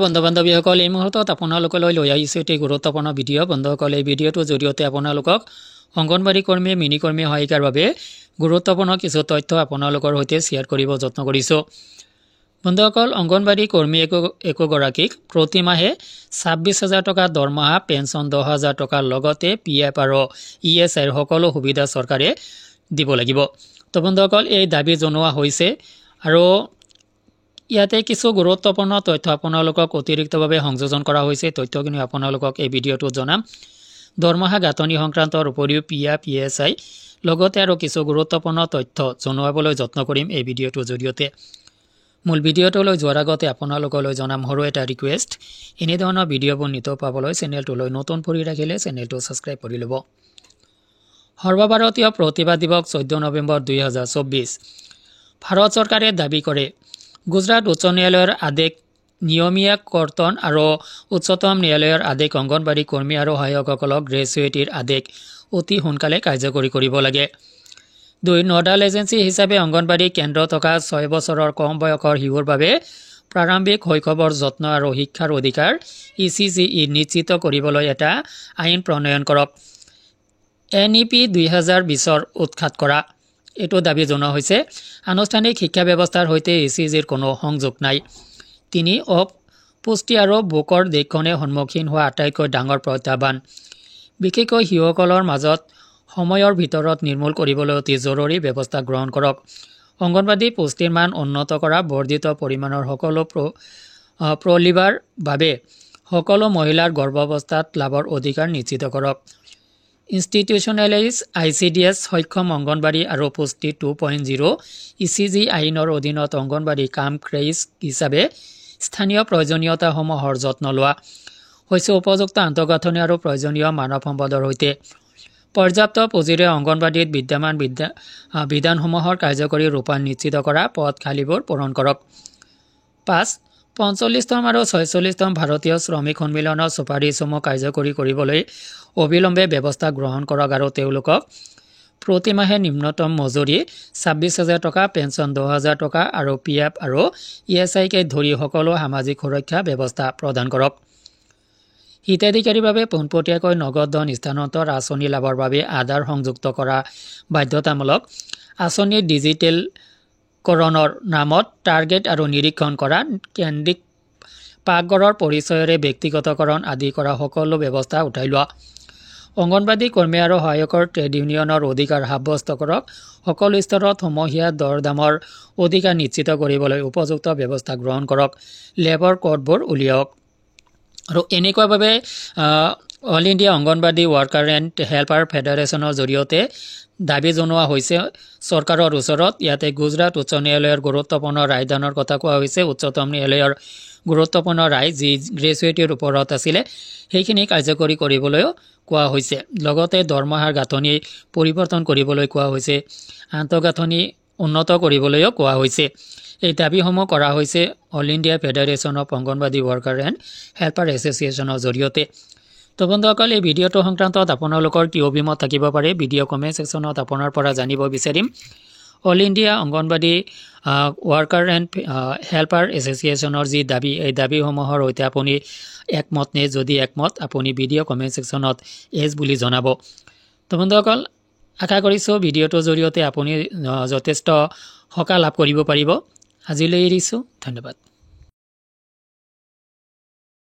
বন্ধু বান্ধৱীসকল এই মুহূৰ্তত আপোনালোকলৈ লৈ আহিছোঁ এটি গুৰুত্বপূৰ্ণ ভিডিঅ' বন্ধুসকল এই ভিডিঅ'টোৰ জৰিয়তে আপোনালোকক অংগনবাড়ী কৰ্মী মিনি কৰ্মী সহায়িকাৰ বাবে গুৰুত্বপূৰ্ণ কিছু তথ্য আপোনালোকৰ সৈতে শ্বেয়াৰ কৰিব যত্ন কৰিছোঁ বন্ধুসকল অংগনবাড়ী কৰ্মী একোগৰাকীক প্ৰতি মাহে 26,000 টকা দৰমহা পেঞ্চন 10,000 টকাৰ লগতে পিএফ আৰু ইএছআইৰ সকলো সুবিধা চৰকাৰে দিব লাগিব তো বন্ধুসকল এই দাবী জনোৱা হৈছে আৰু ইয়াতে কিছু গুৰুত্বপূৰ্ণ তথ্য আপোনালোকক অতিৰিক্তভাৱে সংযোজন কৰা হৈছে তথ্যখিনি আপোনালোকক এই ভিডিঅ'টোত জনাম দৰমহা গাঁথনি সংক্ৰান্তৰ উপৰিও পিএফ ইএছআই লগতে আৰু কিছু গুৰুত্বপূৰ্ণ তথ্য জনাবলৈ যত্ন কৰিম এই ভিডিঅ'টোৰ জৰিয়তে মূল ভিডিঅ'টোলৈ যোৱাৰ আগতে আপোনালোকলৈ জনাম সৰু এটা ৰিকুৱেষ্ট এনে ধৰণৰ ভিডিঅ'বোৰ নিতৌ পাবলৈ চেনেলটোলৈ নতুন কৰি ৰাখিলে চেনেলটো ছাবস্ক্ৰাইব কৰি ল'ব সৰ্বভাৰতীয় প্ৰতিভা দিৱস 14 নৱেম্বৰ 2024 ভাৰত চৰকাৰে দাবী কৰে গুজৰাট উচ্চ ন্যায়ালয়ৰ আদেশ নিয়মীয়া কৰ্তন আৰু উচ্চতম ন্যায়ালয়ৰ আদেশ অংগনবাড়ী কৰ্মী আৰু সহায়কসকলক গ্ৰেজুৱেটিৰ আদেশ অতি সোনকালে কাৰ্যকৰী কৰিব লাগে দুই নডাল এজেন্সি হিচাপে অংগনবাড়ী কেন্দ্ৰ থকা 6 বছৰৰ কম বয়সৰ শিশুৰ বাবে প্ৰাৰম্ভিক শৈশৱৰ যত্ন আৰু শিক্ষাৰ অধিকাৰ ইচিজিই নিশ্চিত কৰিবলৈ এটা আইন প্ৰণয়ন কৰক এনইপি 2020 উৎখাত কৰা এটো দাবী জনোৱা হৈছে আনুষ্ঠানিক শিক্ষা ব্যৱস্থাৰ সৈতে ইচিজিৰ কোনো সংযোগ নাই তিনি পুষ্টি আৰু বুকৰ দেশখনে সন্মুখীন হোৱা আটাইতকৈ ডাঙৰ প্ৰত্যাহ্বান বিশেষকৈ শিশুসকলৰ মাজত সময়ৰ ভিতৰত নিৰ্মূল কৰিবলৈ অতি জৰুৰী ব্যৱস্থা গ্ৰহণ কৰক অংগনবাড়ী পুষ্টিৰ মান উন্নত কৰা বৰ্ধিত পৰিমাণৰ সকলো প্ৰলিভাৰ বাবে সকলো মহিলাৰ গৰ্ভাৱস্থাত লাভৰ অধিকাৰ নিশ্চিত কৰক ইনষ্টিটিউচনেলাইজ আইচিডিএছ সক্ষম অংগনবাড়ী আৰু পুষ্টি 2.0 ইচিজি আইনৰ অধীনত অংগনবাড়ী কাম ক্ৰেইজ হিচাপে স্থানীয় প্ৰয়োজনীয়তাসমূহৰ যত্ন লোৱা হৈছে উপযুক্ত আন্তঃগাঁথনি আৰু প্ৰয়োজনীয় মানৱ সম্পদৰ সৈতে পৰ্যাপ্ত পুঁজিৰে অংগনবাড়ীত বিদ্যমান বিধানসমূহৰ কাৰ্যকৰী ৰূপায়ণ নিশ্চিত কৰা পদ খালীবোৰ পূৰণ কৰক 45তম আৰু 46তম ভাৰতীয় শ্ৰমিক সন্মিলনৰ চুপাৰিচসমূহ কাৰ্যকৰী কৰিবলৈ অবিলম্বে ব্যৱস্থা গ্ৰহণ কৰক আৰু তেওঁলোকক প্ৰতি মাহে নিম্নতম মজুৰি 26,000 টকা পেঞ্চন 10,000 টকা আৰু পিএফ আৰু ইএছআইকে ধৰি সকলো সামাজিক সুৰক্ষা ব্যৱস্থা প্ৰদান কৰক হিতাধিকাৰীৰ বাবে পোনপটীয়াকৈ নগদ ধন স্থানান্তৰ আঁচনি লাভৰ বাবে আধাৰ সংযুক্ত কৰা বাধ্যতামূলক আঁচনিৰ ডিজিটেলকৰণৰ নামত টাৰ্গেট আৰু নিৰীক্ষণ কৰা কেন্দ্ৰিক পাকঘৰৰ পৰিচয়ৰে ব্যক্তিগতকৰণ আদি কৰা সকলো ব্যৱস্থা উঠাই লোৱা অংগনবাড়ী কৰ্মী আৰু সহায়কৰ ট্ৰেড ইউনিয়নৰ অধিকাৰ সাব্যস্ত কৰক সকলো স্তৰত সমূহীয়া দৰদামৰ অধিকাৰ নিশ্চিত কৰিবলৈ উপযুক্ত ব্যৱস্থা গ্ৰহণ কৰক লেবৰ কোডবোৰ উলিয়াওক আৰু এনেকুৱাভাৱে all India Anganwadi worker and helper ফেডাৰেশ্যনৰ জৰিয়তে দাবী জনোৱা হৈছে চৰকাৰৰ ওচৰত ইয়াতে গুজৰাট উচ্চ ন্যায়ালয়ৰ গুৰুত্বপূৰ্ণ ৰায়দানৰ কথা কোৱা হৈছে উচ্চতম ন্যায়ালয়ৰ গুৰুত্বপূৰ্ণ ৰায় যি গ্ৰেজুৱেটিৰ ওপৰত আছিলে সেইখিনি কাৰ্যকৰী কৰিবলৈও কোৱা হৈছে লগতে দৰমহাৰ গাঁথনি পৰিৱৰ্তন কৰিবলৈ কোৱা হৈছে আন্তঃগাঁথনি উন্নত কৰিবলৈও কোৱা হৈছে এই দাবীসমূহ কৰা হৈছে all India federation of Anganwadi worker and helper এছ'চিয়েশ্যনৰ জৰিয়তে তো বন্ধুসকল এই ভিডিঅ'টো সংক্ৰান্তত আপোনালোকৰ কি অভিমত থাকিব পাৰে ভিডিঅ' কমেণ্ট ছেকশ্যনত আপোনাৰ পৰা জানিব বিচাৰিম all India Anganwadi worker and helper এছ'চিয়েশ্যনৰ যি দাবী এই দাবীসমূহৰ সৈতে আপুনি একমত নে যদি একমত আপুনি ভিডিঅ' কমেণ্ট ছেকশ্যনত এছ বুলি জনাব তো বন্ধুসকল আশা কৰিছোঁ ভিডিঅ'টোৰ জৰিয়তে আপুনি যথেষ্ট সকাহ লাভ কৰিব পাৰিব আজিলৈ এৰিছোঁ ধন্যবাদ